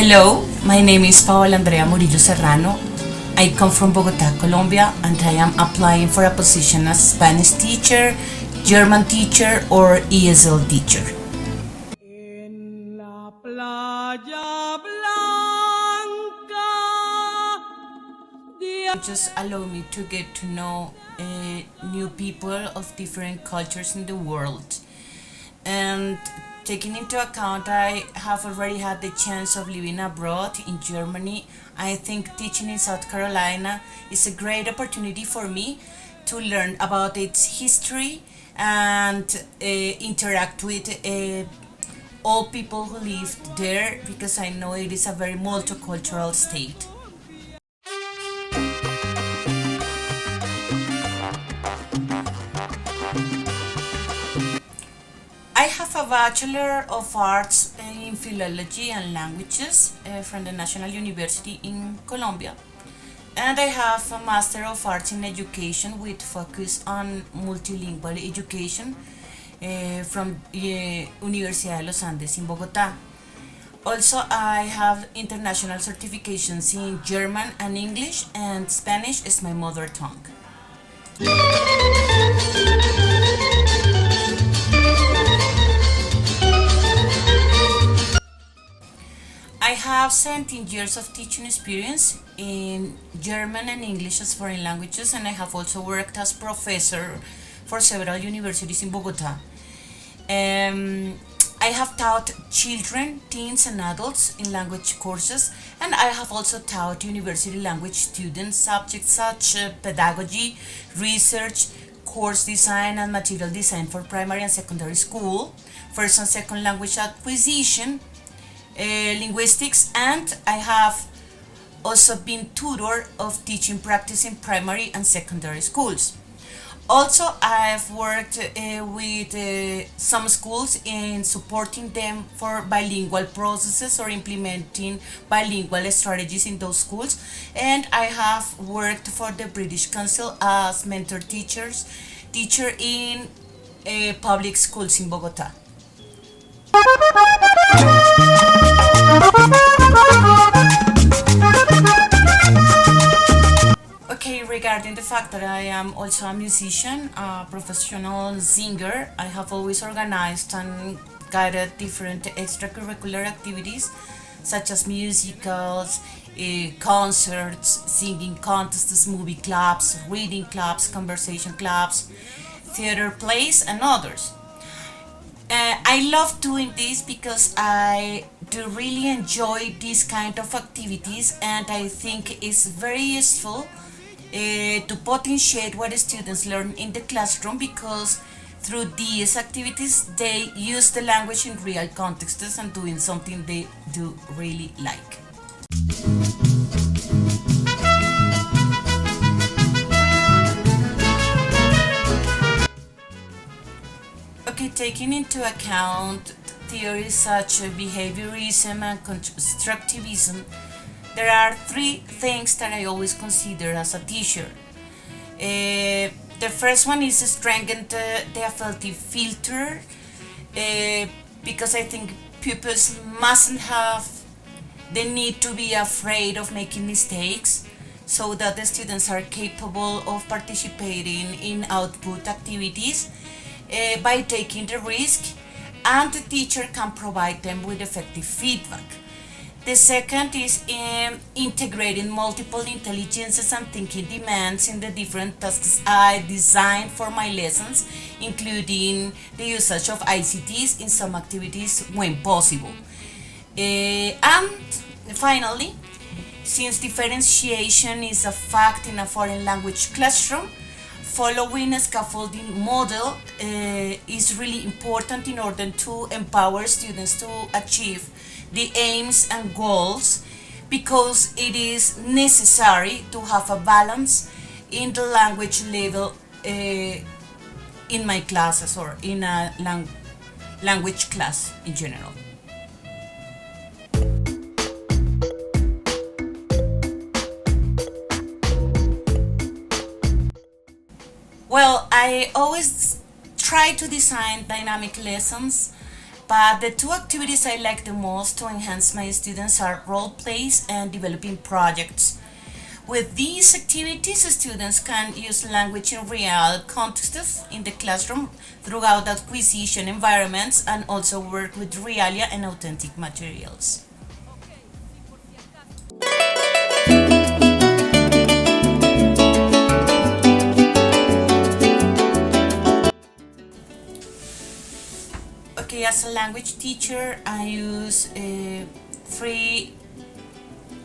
Hello, my name is Paola Murillo. I come from Bogota, Colombia, and I am applying for a position as Spanish teacher, German teacher, or ESL teacher. En la playa blanca. Just allow me to get to know new people of different cultures in the world. And taking into account I have already had the chance of living abroad in Germany, I think teaching in South Carolina is a great opportunity for me to learn about its history and interact with all people who live there, because I know it is a very multicultural state. I have a Bachelor of Arts in Philology and Languages from the National University in Colombia, and I have a Master of Arts in Education with focus on multilingual education from Universidad de los Andes in Bogota. Also, I have international certifications in German and English, and Spanish is my mother tongue. I have 17 years of teaching experience in German and English as foreign languages, and I have also worked as professor for several universities in Bogota. I have taught children, teens, and adults in language courses, and I have also taught university language students subjects such as pedagogy, research, course design, and material design for primary and secondary school, first and second language acquisition, linguistics, and I have also been tutor of teaching practice in primary and secondary schools. Also, I've worked with some schools in supporting them for bilingual processes or implementing bilingual strategies in those schools, and I have worked for the British Council as mentor teacher in public schools in Bogota. Okay, regarding the fact that I am also a musician, a professional singer, I have always organized and guided different extracurricular activities such as musicals, concerts, singing contests, movie clubs, reading clubs, conversation clubs, theater plays, and others. I love doing this because I do really enjoy these kind of activities, and I think it's very useful to potentiate what students learn in the classroom, because through these activities they use the language in real contexts and doing something they do really like. Okay, taking into account theories such as behaviorism and constructivism, there are three things that I always consider as a teacher. The first one is strengthen the affective filter, because I think pupils mustn't have the need to be afraid of making mistakes, so that the students are capable of participating in output activities by taking the risk, and the teacher can provide them with effective feedback. The second is integrating multiple intelligences and thinking demands in the different tasks I design for my lessons, including the usage of ICTs in some activities when possible. And finally, since differentiation is a fact in a foreign language classroom, following a scaffolding model is really important in order to empower students to achieve the aims and goals, because it is necessary to have a balance in the language level in my classes or in a language class in general. Well, I always try to design dynamic lessons But the two activities I like the most to enhance my students are role plays and developing projects. With these activities, students can use language in real contexts in the classroom throughout acquisition environments and also work with realia and authentic materials. Okay, as a language teacher, I use three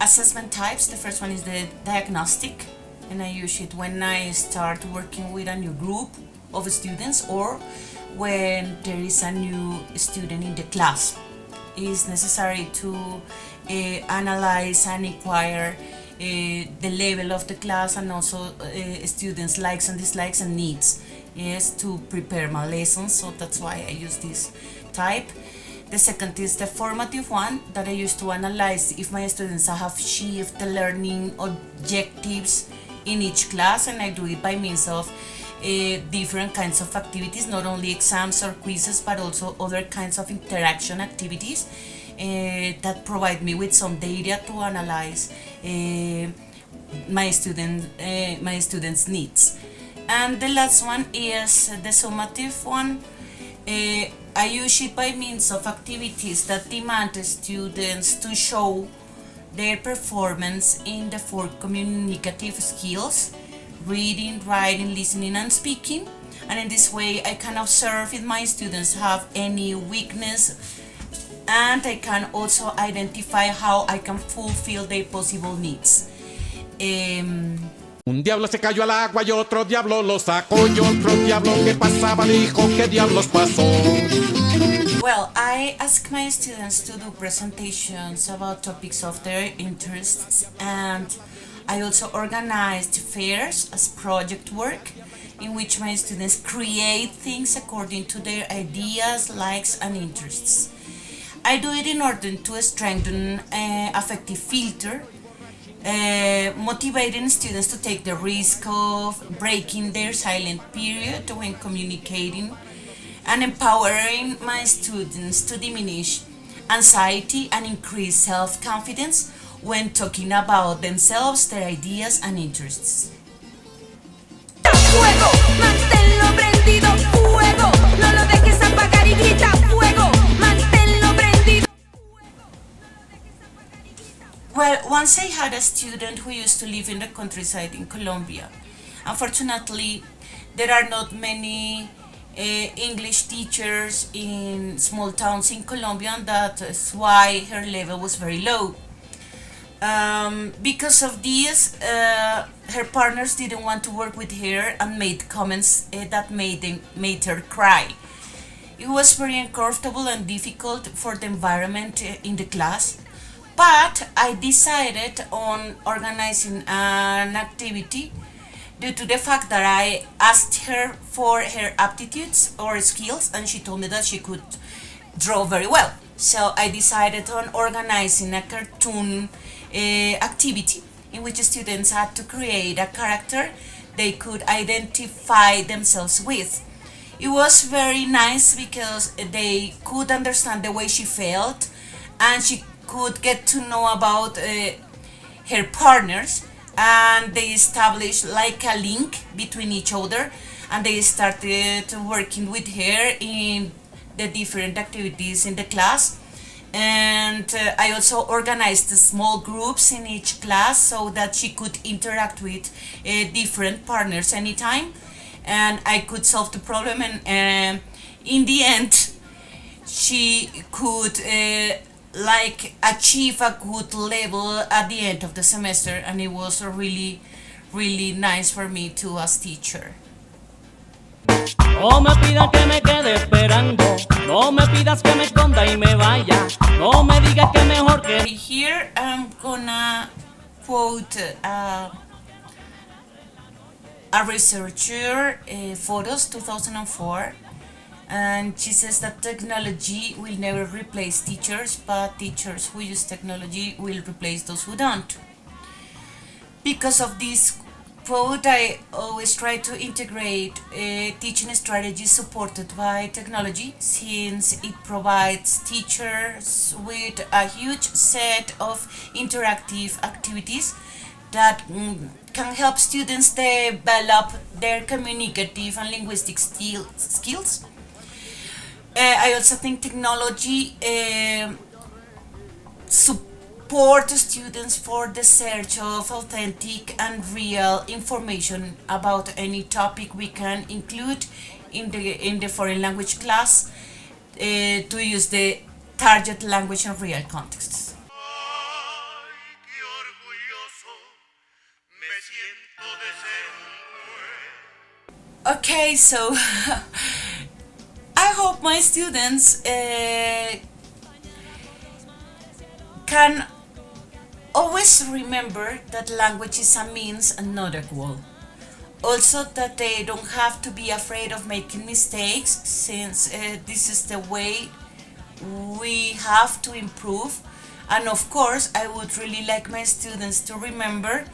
assessment types. The first one is the diagnostic, and I use it when I start working with a new group of students or when there is a new student in the class. It is necessary to analyze and inquire the level of the class and also students' likes and dislikes and needs, yes, to prepare my lessons. So that's why I use this type. The second is the formative one that I use to analyze if my students have achieved the learning objectives in each class, and I do it by means of different kinds of activities, not only exams or quizzes, but also other kinds of interaction activities that provide me with some data to analyze my students' needs. And the last one is the summative one. I use it by means of activities that demand the students to show their performance in the four communicative skills: reading, writing, listening, and speaking. And in this way, I can observe if my students have any weakness, and I can also identify how I can fulfill their possible needs. Un diablo se cayó al agua y otro diablo lo sacó, y otro diablo que pasaba dijo, ¿qué diablos pasó? Well, I ask my students to do presentations about topics of their interests, and I also organized fairs as project work in which my students create things according to their ideas, likes, and interests. I do it in order to strengthen affective filter, motivating students to take the risk of breaking their silent period when communicating, and empowering my students to diminish anxiety and increase self-confidence when talking about themselves, their ideas, and interests. Fuego, manténlo prendido, fuego, no lo dejes apagar y grita fuego, manténlo prendido. Well, once I had a student who used to live in the countryside in Colombia. Unfortunately, there are not many English teachers in small towns in Colombia, and that's why her level was very low. Because of this, her partners didn't want to work with her and made comments that made her cry. It was very uncomfortable and difficult for the environment in the class. But I decided on organizing an activity due to the fact that I asked her for her aptitudes or skills, and she told me that she could draw very well. So I decided on organizing a cartoon activity in which students had to create a character they could identify themselves with. It was very nice because they could understand the way she felt, and she could get to know about her partners, and they established like a link between each other, and they started working with her in the different activities in the class. And I also organized small groups in each class so that she could interact with different partners anytime, and I could solve the problem, and in the end she could like achieve a good level at the end of the semester, and it was really nice for me too as teacher. No me pidas que me quede esperando, no me pidas que me esconda y me vaya, no me digas que mejor que... Here I'm gonna quote a researcher, Photos 2004, and she says that technology will never replace teachers, but teachers who use technology will replace those who don't. Because of this POD, I always try to integrate teaching strategies supported by technology, since it provides teachers with a huge set of interactive activities that can help students develop their communicative and linguistic skills. I also think technology support students for the search of authentic and real information about any topic. We can include in the foreign language class to use the target language in real contexts. Okay, so I hope my students can always remember that language is a means and not a goal. Also, that they don't have to be afraid of making mistakes, since this is the way we have to improve. And of course, I would really like my students to remember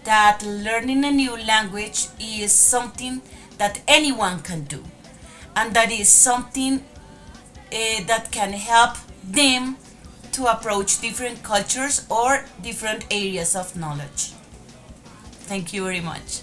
that learning a new language is something that anyone can do, and that is something that can help them to approach different cultures or different areas of knowledge. Thank you very much.